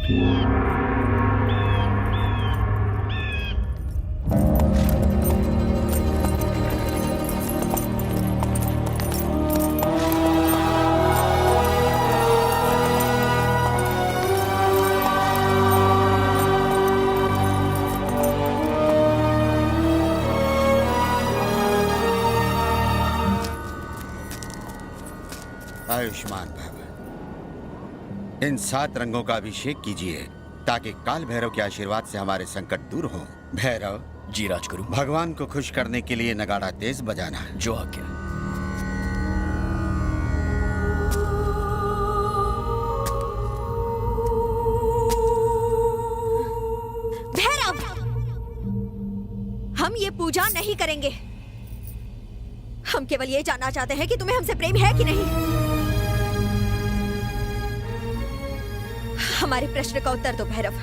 आयुष्मान भव। इन 7 रंगों का अभिषेक कीजिए ताकि काल भैरव के आशीर्वाद से हमारे संकट दूर हो। भैरव जी राजगुरु। भगवान को खुश करने के लिए नगाड़ा तेज बजाना है। जो आज्ञा। भैरव, हम ये पूजा नहीं करेंगे। हम केवल ये जानना चाहते हैं कि तुम्हें हमसे प्रेम है कि नहीं। हमारे प्रश्न का उत्तर दो भैरव।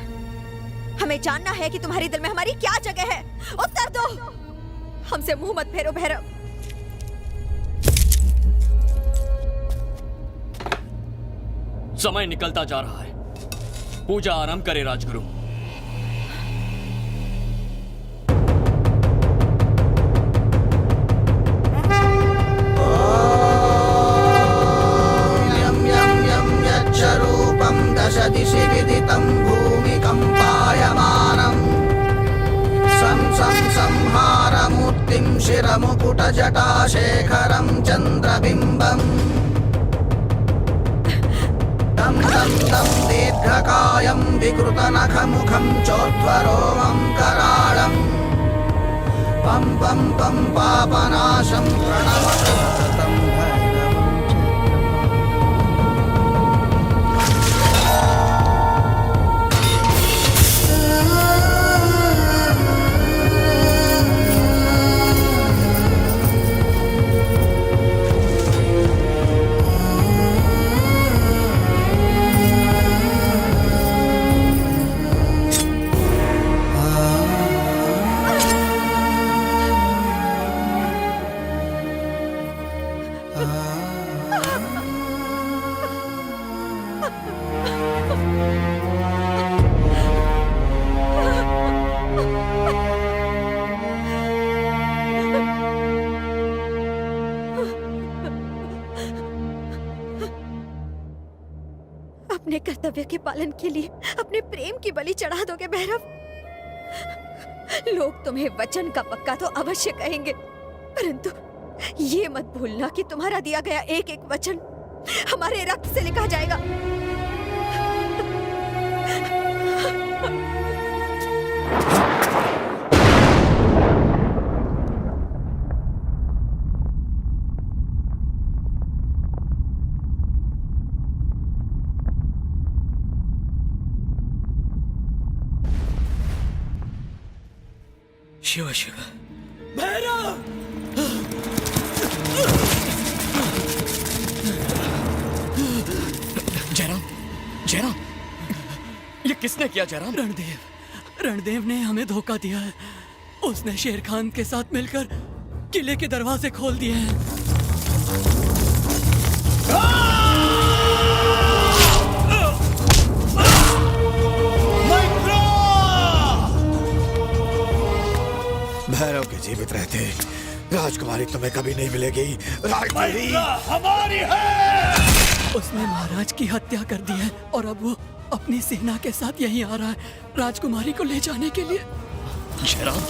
हमें जानना है कि तुम्हारे दिल में हमारी क्या जगह है। उत्तर दो। हमसे मुंह मत फेरो भैरव। समय निकलता जा रहा है। पूजा आरंभ करे राजगुरु। दिशि विदितं भूमिकम्पायमानं संहारमूर्तिं शिरमुकुटजटाशेखरं चन्द्रबिम्बम् तं दीर्घकायं विकृतनखमुखं चोद्ध्वरोमं कराळं पं पं पं पापनाशं प्रणमतं अपने कर्तव्य के पालन के लिए अपने प्रेम की बलि चढ़ा दोगे भैरव। लोग तुम्हें वचन का पक्का तो अवश्य कहेंगे, परंतु ये मत भूलना कि तुम्हारा दिया गया एक एक वचन हमारे रक्त से लिखा जाएगा। शिव शिव। भैरव! जयराम, जयराम, ये किसने किया जयराम? रणदेव ने हमें धोखा दिया है। उसने शेर खान के साथ मिलकर किले के दरवाजे खोल दिए हैं। भैरव के जीवित रहते राजकुमारी तुम्हें कभी नहीं मिलेगी। राजकुमारी हमारी है। उसने महाराज की हत्या कर दी है और अब वो अपनी सेना के साथ यहीं आ रहा है राजकुमारी को ले जाने के लिए। जयराम,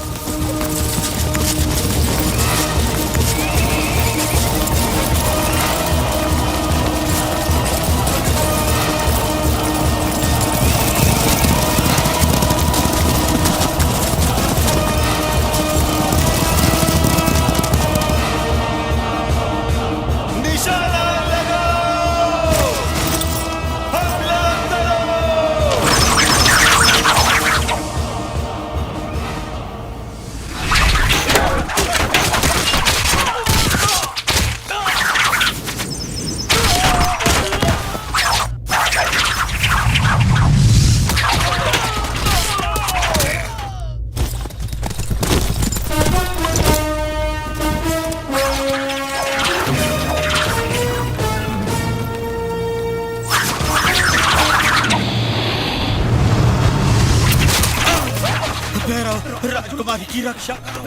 राजकुमारी की रक्षा करो।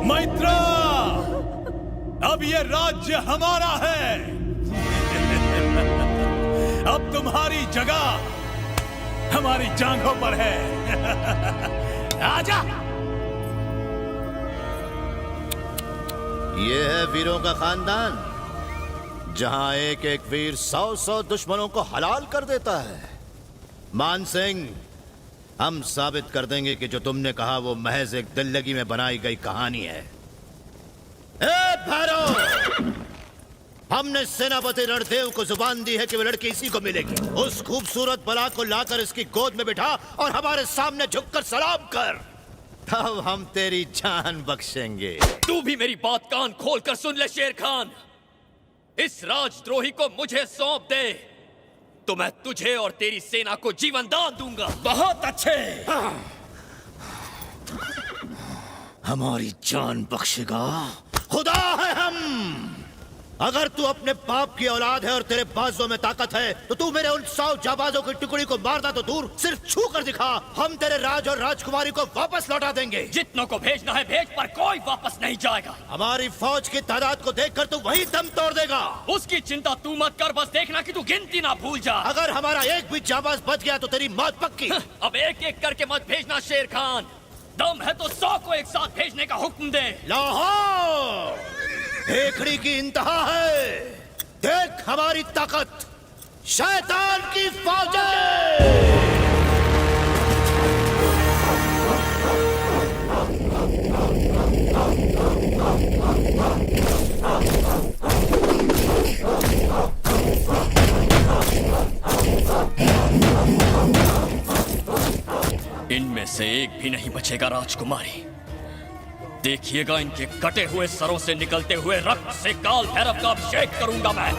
मैत्रा, अब ये राज्य हमारा है। अब तुम्हारी जगह हमारी जांघों पर है। आजा। ये है वीरों का खानदान, जहां एक एक वीर 100-100 दुश्मनों को हलाल कर देता है। मान सिंह, हम साबित कर देंगे कि जो तुमने कहा वो महज एक दिल लगी में बनाई गई कहानी है। ए भैरव, हमने सेनापति रणदेव को जुबान दी है कि वो लड़की इसी को मिलेगी। उस खूबसूरत बला को लाकर इसकी गोद में बिठा और हमारे सामने झुककर सलाम कर, तब हम तेरी जान बख्शेंगे। तू भी मेरी बात कान खोल कर सुन ले शेर खान। इस राजद्रोही को मुझे सौंप दे तो मैं तुझे और तेरी सेना को जीवन दान दूंगा। बहुत अच्छे। हमारी जान बख्शेगा? खुदा है हम। अगर तू अपने बाप की औलाद है और तेरे बाजों में ताकत है तो तू मेरे उन 100 जाबाजों की टुकड़ी को मारना तो दूर, सिर्फ छू कर दिखा, हम तेरे राज और राजकुमारी को वापस लौटा देंगे। जितनों को भेजना है भेज, पर कोई वापस नहीं जाएगा। हमारी फौज की तादाद को देखकर तू वही दम तोड़ देगा। उसकी चिंता तू मत कर, बस देखना कि तू गिनती ना भूल जा। अगर हमारा एक भी जाबाज बच गया तो तेरी मौत पक्की। अब एक एक करके मत भेजना शेर खान। दम है तो 100 को एक साथ भेजने का हुक्म दे। लाहौर भेखड़ी की इंतहा है। देख हमारी ताकत, शैतान की फौजें। इनमें से एक भी नहीं बचेगा राजकुमारी। देखिएगा, इनके कटे हुए सरों से निकलते हुए रक्त से काल भैरव का अभिषेक करूंगा मैं।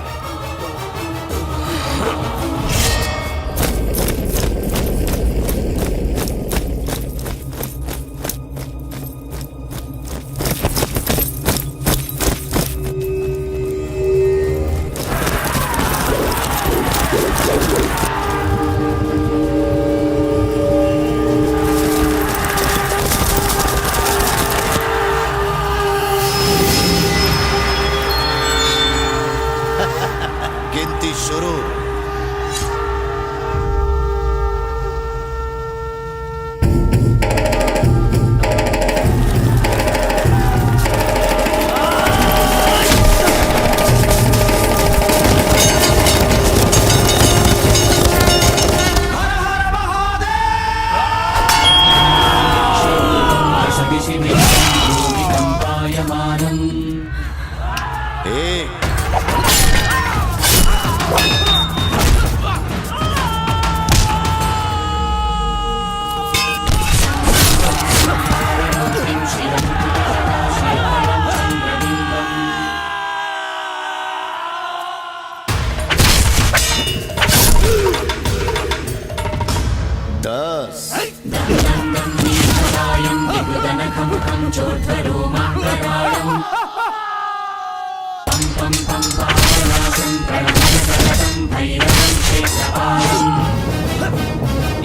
गिनती शुरू। एक,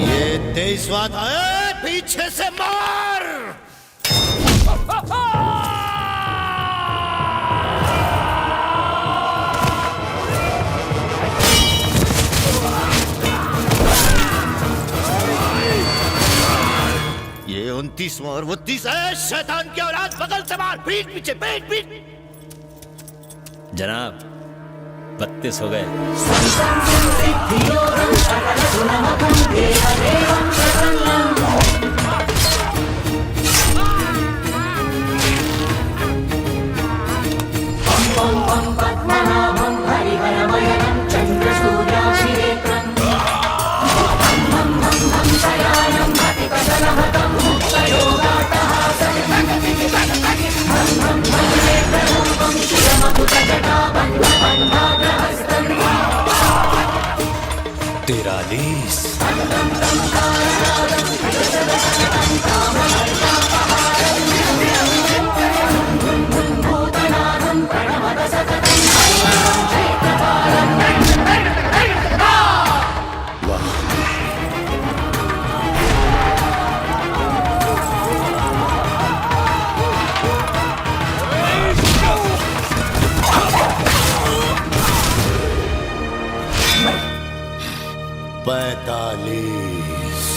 ये 23वां था। पीछे से मार। ये 29वां और वो 30 है। शैतान की औलाद, बगल से मार। पीठ पीछे, पीठ पीठ। जनाब 32 हो गए। Jata bandha bandha grahastan चालीस।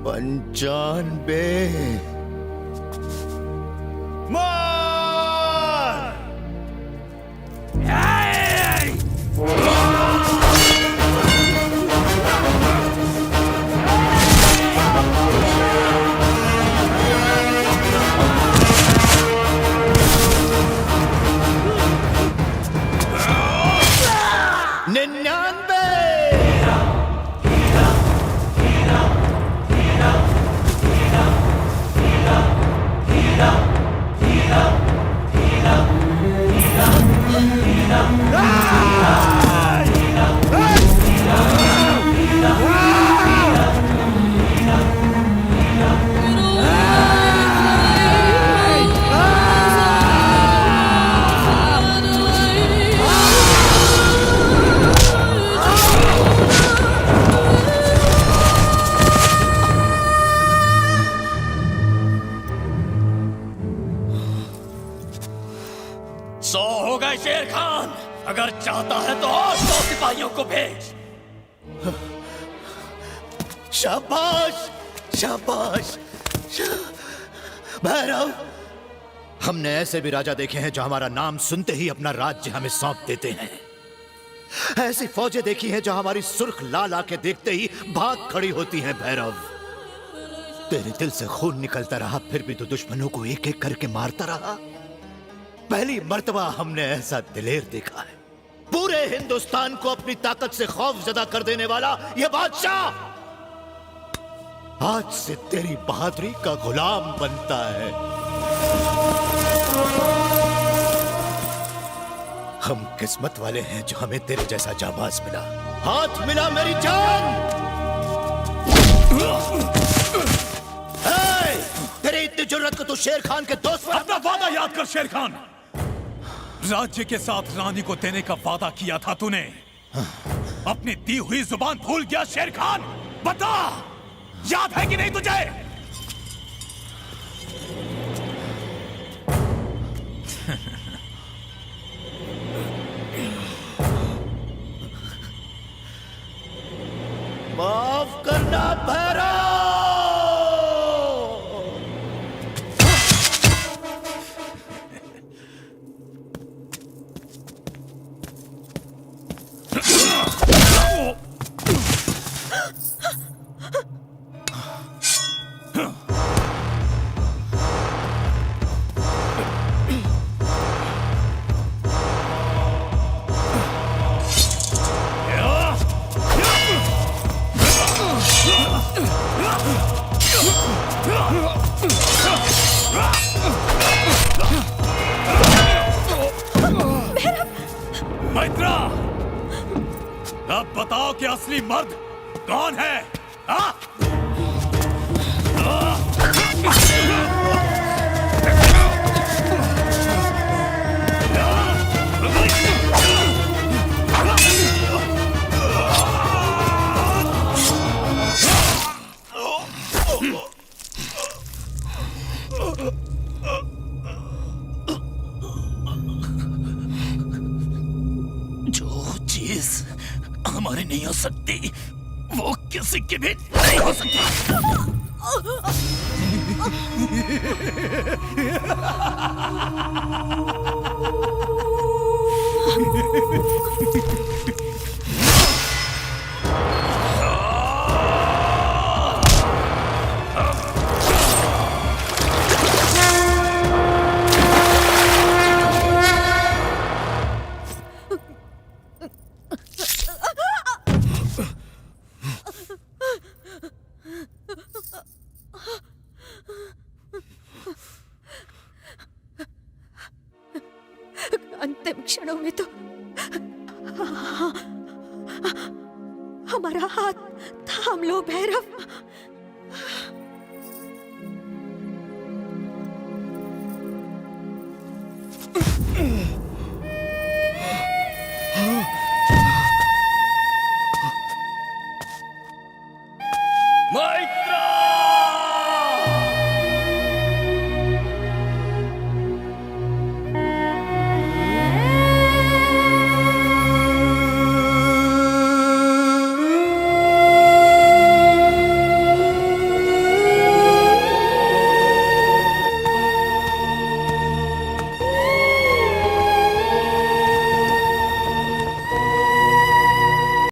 पंचानबे। शेर खान, अगर चाहता है तो और 100 सिपाहियों को भेज। शाबाश शाबाश। भैरव, हमने ऐसे भी राजा देखे हैं जो हमारा नाम सुनते ही अपना राज्य हमें सौंप देते हैं। ऐसी फौजें देखी हैं जो हमारी सुर्ख लाल आके देखते ही भाग खड़ी होती हैं। भैरव, तेरे दिल से खून निकलता रहा, फिर भी तू दुश्मनों को एक एक करके मारता रहा। पहली मर्तबा हमने ऐसा दिलेर देखा है, पूरे हिंदुस्तान को अपनी ताकत से खौफजदा कर देने वाला यह बादशाह आज से तेरी बहादुरी का गुलाम बनता है। हम किस्मत वाले हैं जो हमें तेरे जैसा जाबाज मिला। हाथ मिला मेरी जान। तेरी इतनी जुर्रत को तू शेर खान के दोस्त पर अपना वादा याद कर शेर खान। राज्य के साथ रानी को देने का वादा किया था तूने। अपनी दी हुई जुबान भूल गया शेर खान? बता, याद है कि नहीं तुझे? माफ करना भैरव। असली मर्द कौन है? हाँ? जो चीज हमारी नहीं हो सकती वो किसी की भी नहीं हो सकती। अंतिम क्षणों में तो हमारा हाथ थाम लो भैरव।